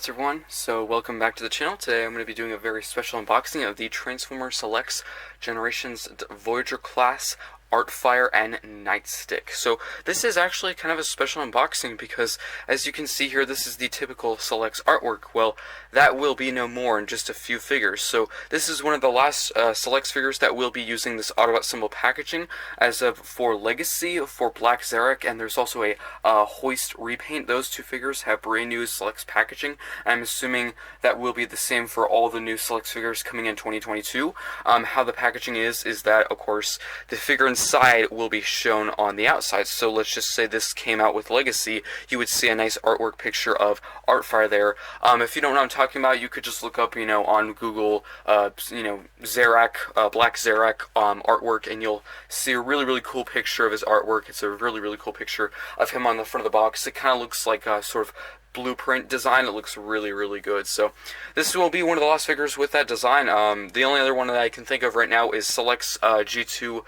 everyone, so welcome back to the channel. Today I'm going to be doing a very special unboxing of the Transformer Selects Generations Voyager class Artfire and Nightstick. So this is actually kind of a special unboxing because, as you can see here, this is the typical Selects artwork. Well, that will be no more in just a few figures. So this is one of the last Selects figures that will be using this Autobot symbol packaging as of for Legacy, for Black Zarek, and there's also a Hoist repaint. Those two figures have brand new Selects packaging. I'm assuming that will be the same for all the new Selects figures coming in 2022. How the packaging is that, of course, the figure inside will be shown on the outside. So let's just say this came out with Legacy, you would see a nice artwork picture of Artfire there. If you don't know what I'm talking about, you could just look up, on Google, Zarek, Black Zarek artwork, and you'll see a really cool picture of his artwork. It's a really cool picture of him on the front of the box. It kind of looks like a sort of blueprint design. It looks really good. So this will be one of the last figures with that design. The only other one that I can think of right now is Selects G2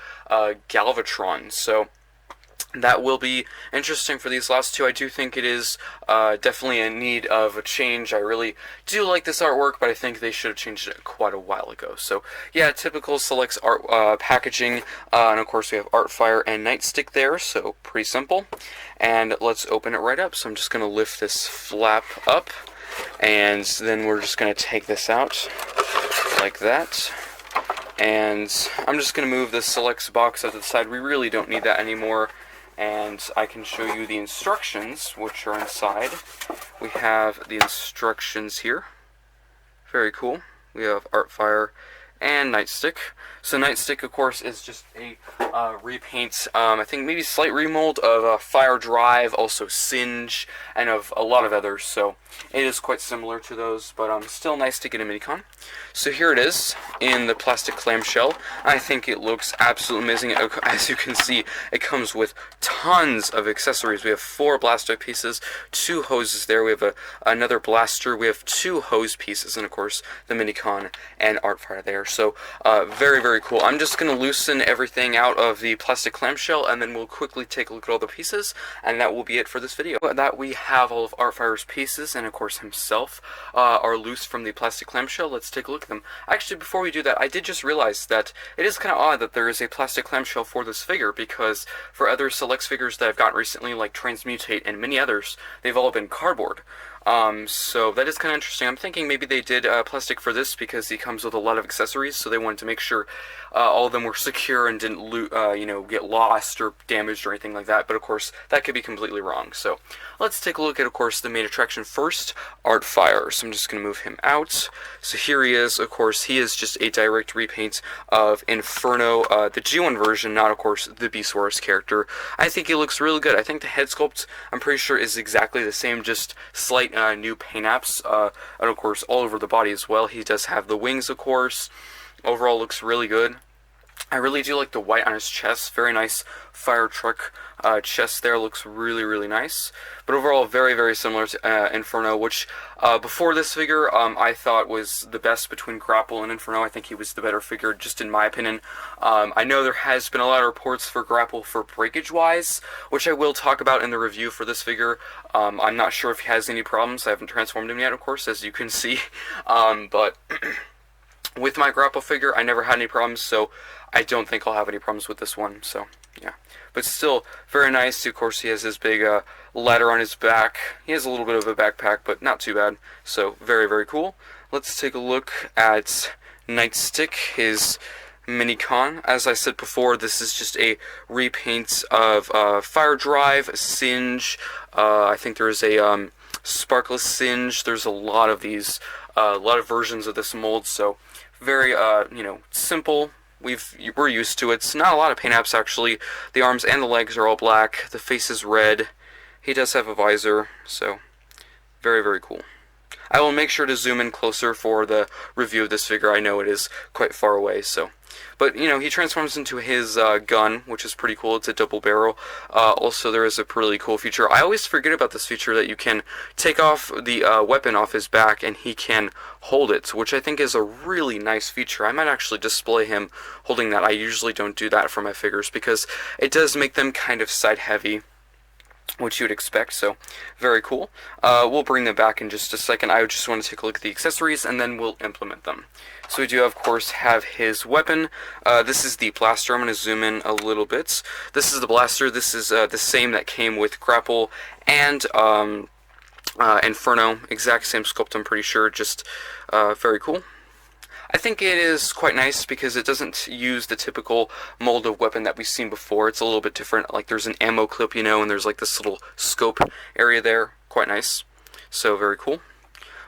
Galvatron. So that will be interesting for these last two. I do think it is definitely in need of a change. I really do like this artwork, but I think they should have changed it quite a while ago. So yeah, typical Selects art packaging, and of course we have Artfire and Nightstick there, so pretty simple. And let's open it right up. So I'm just going to lift this flap up, and then we're just going to take this out like that. And I'm just going to move the Selects box out to the side. We really don't need that anymore. And I can show you the instructions, which are inside. We have the instructions here. Very cool. We have Artfire and Nightstick. So Nightstick, of course, is just a repaint, I think maybe slight remold of Fire Drive, also Singe, and of a lot of others. So it is quite similar to those, but still nice to get a minicon. So here it is in the plastic clamshell. I think it looks absolutely amazing. As you can see, it comes with tons of accessories. We have 4 blaster pieces, 2 hoses there. We have another blaster. We have 2 hose pieces, and of course the minicon and Artfire there. So very cool. I'm just going to loosen everything out of the plastic clamshell, and then we'll quickly take a look at all the pieces, and that will be it for this video. That we have all of Artfire's pieces, and of course himself, are loose from the plastic clamshell. Let's take a look at them. Actually, before we do that, I did just realize that it is kind of odd that there is a plastic clamshell for this figure, because for other Selects figures that I've gotten recently, like Transmutate and many others, they've all been cardboard. So that is kind of interesting. I'm thinking maybe they did plastic for this because he comes with a lot of accessories, so they wanted to make sure all of them were secure and didn't get lost or damaged or anything like that. But of course, that could be completely wrong. So let's take a look at, of course, the main attraction first, Artfire. So I'm just going to move him out. So here he is. Of course, he is just a direct repaint of Inferno, the G1 version, not, of course, the Beast Wars character. I think he looks really good. I think the head sculpt, I'm pretty sure, is exactly the same, just slight new paint apps, and of course all over the body as well. He does have the wings, of course. Overall looks really good. I really do like the white on his chest. Very nice fire truck chest there. Looks really nice. But overall, very similar to Inferno, which before this figure I thought was the best between Grapple and Inferno. I think he was the better figure, just in my opinion. I know there has been a lot of reports for Grapple for breakage-wise, which I will talk about in the review for this figure. I'm not sure if he has any problems. I haven't transformed him yet, of course, as you can see. But with my Grapple figure, I never had any problems, so I don't think I'll have any problems with this one, so yeah. But still, very nice. Of course, he has his big ladder on his back. He has a little bit of a backpack, but not too bad, so very cool. Let's take a look at Nightstick, his minicon. As I said before, this is just a repaint of Fire Drive, Singe. I think there is a Sparkless Singe. There's a lot of these, a lot of versions of this mold, so very, simple. We're used to it. It's not a lot of paint apps, actually. The arms and the legs are all black. The face is red. He does have a visor, so very cool. I will make sure to zoom in closer for the review of this figure. I know it is quite far away, so. But, he transforms into his gun, which is pretty cool. It's a double barrel. Also, there is a really cool feature. I always forget about this feature that you can take off the weapon off his back and he can hold it, which I think is a really nice feature. I might actually display him holding that. I usually don't do that for my figures because it does make them kind of side heavy. which you would expect, so very cool. We'll bring them back in just a second. I just want to take a look at the accessories, and then we'll implement them. So we do, of course, have his weapon. This is the blaster. I'm going to zoom in a little bit. This is the blaster. This is the same that came with Grapple and Inferno. Exact same sculpt, I'm pretty sure. Just very cool. I think it is quite nice because it doesn't use the typical mold of weapon that we've seen before. It's a little bit different. Like there's an ammo clip, you know, and there's like this little scope area there. Quite nice. So very cool.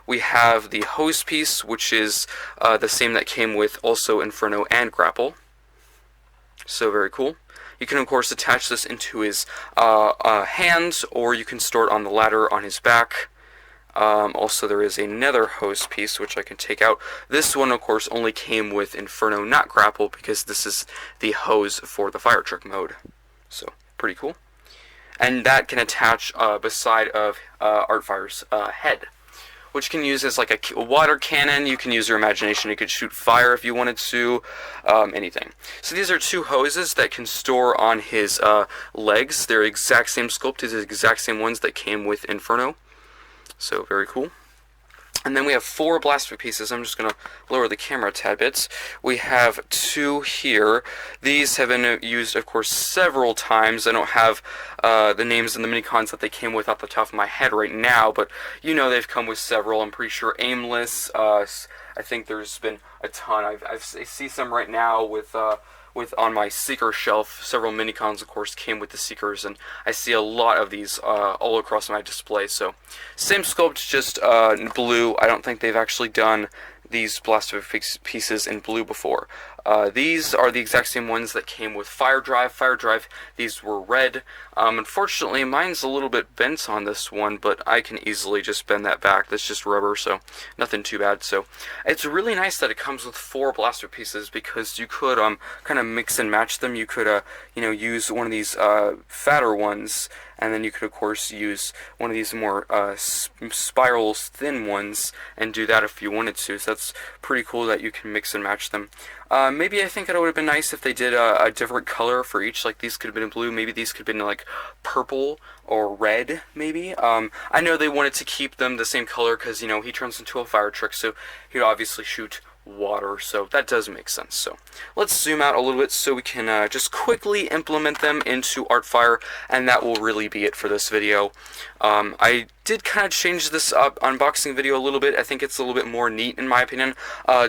We have the hose piece, which is the same that came with also Inferno and Grapple. So very cool. You can, of course, attach this into his hands, or you can store it on the ladder on his back. Also, there is another hose piece, which I can take out. This one, of course, only came with Inferno, not Grapple, because this is the hose for the fire truck mode. So, pretty cool. And that can attach beside of Artfire's head, which can use as like a water cannon. You can use your imagination. You could shoot fire if you wanted to, anything. So these are two hoses that can store on his legs. They're exact same sculpt. These are the exact same ones that came with Inferno. So very cool. And then we have 4 blaster pieces. I'm just going to lower the camera a tad bit. We have 2 here. These have been used, of course, several times. I don't have the names and the minicons that they came with off the top of my head right now, but you know they've come with several. I'm pretty sure Aimless. I think there's been a ton. I see some right now with on my Seeker shelf. Several minicons, of course, came with the Seekers, and I see a lot of these all across my display. So, same sculpt, just blue. I don't think they've actually done these blaster pieces in blue before. These are the exact same ones that came with Fire Drive. Fire Drive, these were red. Unfortunately, mine's a little bit bent on this one, but I can easily just bend that back. That's just rubber, so nothing too bad. So it's really nice that it comes with 4 blaster pieces, because you could kind of mix and match them. You could you know, use one of these fatter ones, and then you could, of course, use one of these more spirals, thin ones, and do that if you wanted to. So that's pretty cool that you can mix and match them. Maybe I think it would have been nice if they did a different color for each. Like these could have been in blue. Maybe these could have been like purple or red, maybe. I know they wanted to keep them the same color because, you know, he turns into a fire truck, so he'd obviously shoot water, so that does make sense. So let's zoom out a little bit so we can just quickly implement them into Artfire, and that will really be it for this video. I did kind of change this up unboxing video a little bit. I think it's a little bit more neat in my opinion.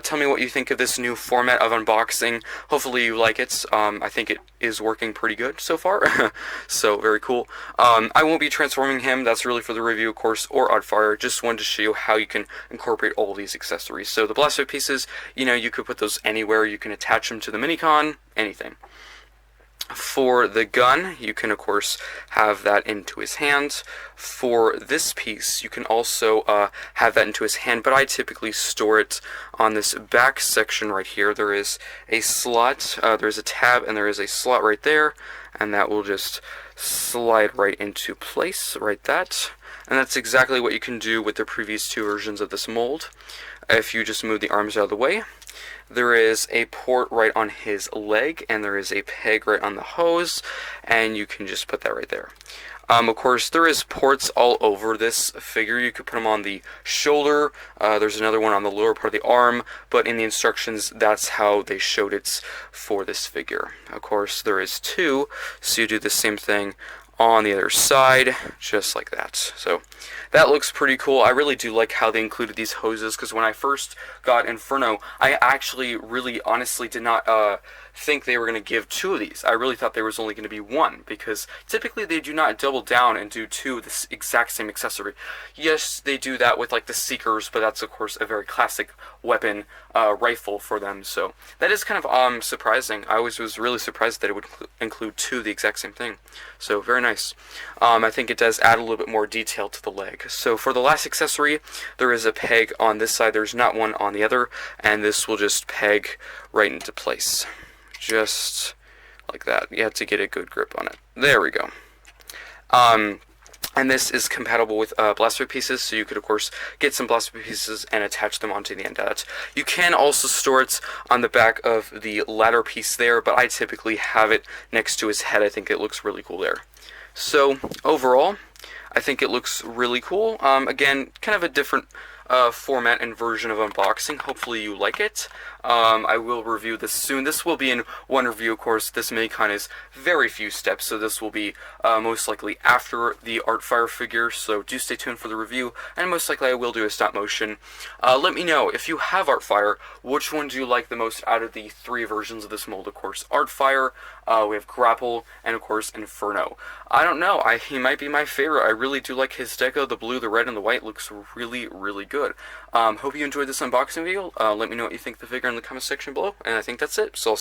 Tell me what you think of this new format of unboxing. Hopefully you like it. I think it is working pretty good so far. So very cool. I won't be transforming him. That's really for the review, of course, or Artfire. Just wanted to show you how you can incorporate all these accessories. So the blaster pieces, you know, you could put those anywhere. You can attach them to the minicon, anything. For the gun, you can, of course, have that into his hand. For this piece, you can also have that into his hand, but I typically store it on this back section right here. There is a slot, there's a tab, and there is a slot right there, and that will just slide right into place, right that. And that's exactly what you can do with the previous 2 versions of this mold. If you just move the arms out of the way, there is a port right on his leg, and there is a peg right on the hose, and you can just put that right there. Of course, there is ports all over this figure. You could put them on the shoulder. There's another one on the lower part of the arm, but in the instructions, that's how they showed it for this figure. Of course, there is 2, so you do the same thing on the other side, just like that. So that looks pretty cool. I really do like how they included these hoses, because when I first got Inferno, I actually really honestly did not think they were going to give 2 of these. I really thought there was only going to be 1, because typically they do not double down and do 2 of this exact same accessory. Yes, they do that with like the Seekers, but that's of course a very classic weapon rifle for them, so that is kind of surprising. I was really surprised that it would include 2 of the exact same thing. So very nice. I think it does add a little bit more detail to the leg. So for the last accessory, there is a peg on this side. There's not one on the other, and this will just peg right into place. Just like that. You have to get a good grip on it. There we go. And this is compatible with blaster pieces, so you could, of course, get some blaster pieces and attach them onto the end of that. You can also store it on the back of the ladder piece there, but I typically have it next to his head. I think it looks really cool there. So overall, I think it looks really cool. Again, kind of a different format and version of unboxing. Hopefully you like it. I will review this soon. This will be in one review, of course. This Maycon is very few steps, so this will be most likely after the Artfire figure, so do stay tuned for the review, and most likely I will do a stop motion. Let me know, if you have Artfire, which one do you like the most out of the 3 versions of this mold? Of course, Artfire, we have Grapple, and of course, Inferno. I don't know, he might be my favorite. I really do like his deco. The blue, the red, and the white looks really, really good. Hope you enjoyed this unboxing video. Let me know what you think of the figure in the comment section below, and I think that's it. So